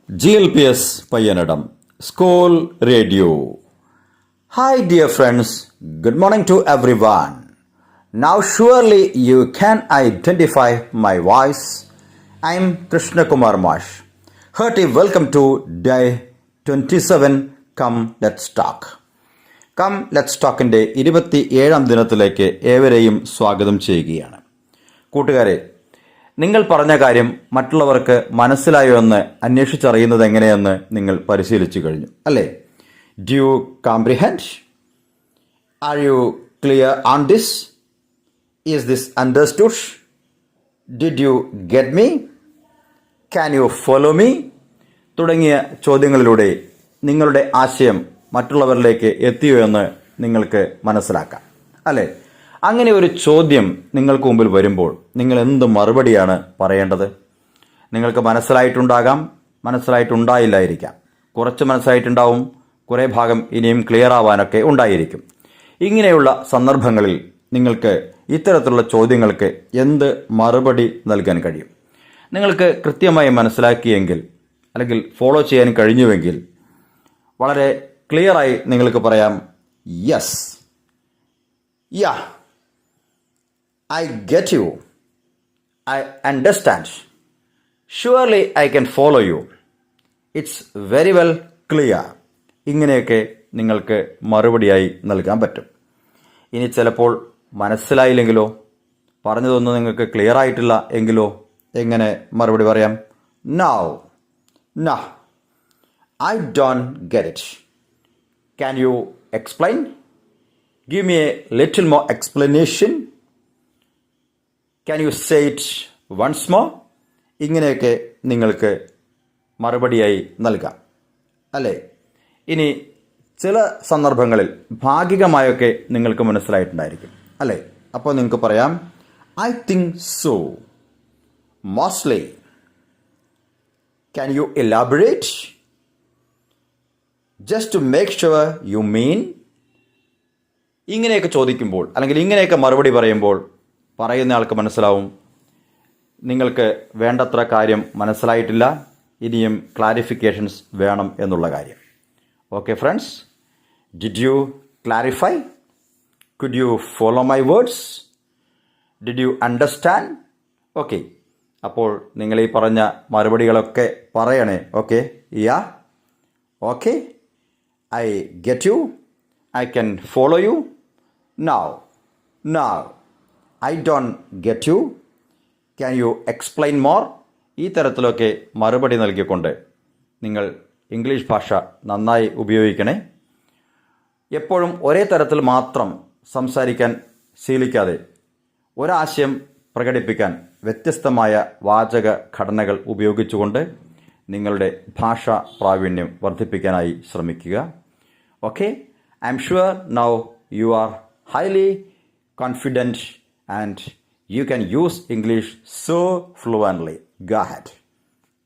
GLPS Payanadam School Radio. Hi dear friends, good morning to everyone. Now surely you can identify my voice. I am Krishna Kumar Mash. Hearty welcome to day 27 Come Let's Talk. Come Let's ടോക്കിൻ്റെ 27-ാം ദിനത്തിലേക്ക് ഏവരെയും സ്വാഗതം ചെയ്യുകയാണ്. കൂട്ടുകാരെ, നിങ്ങൾ പറഞ്ഞ കാര്യം മറ്റുള്ളവർക്ക് മനസ്സിലായോ എന്ന് അന്വേഷിച്ചറിയുന്നത് എങ്ങനെയെന്ന് നിങ്ങൾ പരിശീലിച്ചു കഴിഞ്ഞു അല്ലേ? Do you comprehend? Are you clear on this? Is this understood? Did you get me? Can you follow me? തുടങ്ങിയ ചോദ്യങ്ങളിലൂടെ നിങ്ങളുടെ ആശയം മറ്റുള്ളവരിലേക്ക് എത്തിയോ എന്ന് നിങ്ങൾക്ക് മനസ്സിലാക്കാം അല്ലേ? അങ്ങനെ ഒരു ചോദ്യം നിങ്ങൾക്ക് മുമ്പിൽ വരുമ്പോൾ നിങ്ങൾ എന്ത് മറുപടിയാണ് പറയേണ്ടത്? നിങ്ങൾക്ക് മനസ്സിലായിട്ടുണ്ടാകാം, മനസ്സിലായിട്ടുണ്ടായില്ലായിരിക്കാം, കുറച്ച് മനസ്സിലായിട്ടുണ്ടാവും, കുറേ ഭാഗം ഇനിയും ക്ലിയർ ആവാനൊക്കെ ഉണ്ടായിരിക്കും. ഇങ്ങനെയുള്ള സന്ദർഭങ്ങളിൽ നിങ്ങൾക്ക് ഇത്തരത്തിലുള്ള ചോദ്യങ്ങൾക്ക് എന്ത് മറുപടി നൽകാൻ കഴിയും? നിങ്ങൾക്ക് കൃത്യമായി മനസ്സിലാക്കിയെങ്കിൽ അല്ലെങ്കിൽ ഫോളോ ചെയ്യാൻ കഴിഞ്ഞുവെങ്കിൽ വളരെ ക്ലിയറായി നിങ്ങൾക്ക് പറയാം, yes, yeah, I get you. I understand. Surely I can follow you. It's very well clear. ഇങ്ങനെയൊക്കെ നിങ്ങൾക്ക് മറുപടിയായി നൽകാൻ പറ്റും. ഇനി ചിലപ്പോൾ മനസ്സിലായില്ലെങ്കിലോ, പറഞ്ഞതൊന്നും നിങ്ങൾക്ക് ക്ലിയർ ആയിട്ടില്ല എങ്കിലോ എങ്ങനെ മറുപടി പറയാം? No, I don't get it. Can you explain? Give me a little more explanation. Can you say it once more? ഇങ്ങനെയൊക്കെ നിങ്ങൾക്ക് മറുപടിയായി നൽകാം അല്ലേ? ഇനി ചില സന്ദർഭങ്ങളിൽ ഭാഗികമായൊക്കെ നിങ്ങൾക്ക് മനസ്സിലായിട്ടുണ്ടായിരിക്കും അല്ലേ? അപ്പോൾ നിങ്ങൾക്ക് പറയാം, I think so, mostly. Can you elaborate? Just to make sure you mean. ഇങ്ങനെയൊക്കെ ചോദിക്കുമ്പോൾ അല്ലെങ്കിൽ ഇങ്ങനെയൊക്കെ മറുപടി പറയുമ്പോൾ പറയുന്ന ആൾക്ക് മനസ്സിലാവും നിങ്ങൾക്ക് വേണ്ടത്ര കാര്യം മനസ്സിലായിട്ടില്ല, ഇനിയും ക്ലാരിഫിക്കേഷൻസ് വേണം എന്നുള്ള കാര്യം. Okay friends, did you clarify? Could you follow my words? Did you understand? Okay, അപ്പോൾ നിങ്ങൾ ഈ പറഞ്ഞ മറുപടികളൊക്കെ പറയണേ. Okay, yeah, okay, I get you, I can follow you, now I don't get you. Can you explain more? ഈ തരത്തിലൊക്കെ മറുപടി നൽകിക്കൊണ്ട് നിങ്ങൾ English ഭാഷ നന്നായി ഉപയോഗിക്കണേ. എപ്പോഴും ഒരേ തരത്തിൽ മാത്രം സംസാരിക്കാൻ ശീലിക്കാതെ ഒരാശയം പ്രകടിപ്പിക്കാൻ വ്യത്യസ്തമായ വാചക ഘടനകൾ ഉപയോഗിച്ചുകൊണ്ട് നിങ്ങളുടെ ഭാഷാ പ്രാവീണ്യം വർദ്ധിപ്പിക്കാനായി ശ്രമിക്കുക. Okay, I am sure now you are highly confident and you can use English so fluently. Go ahead.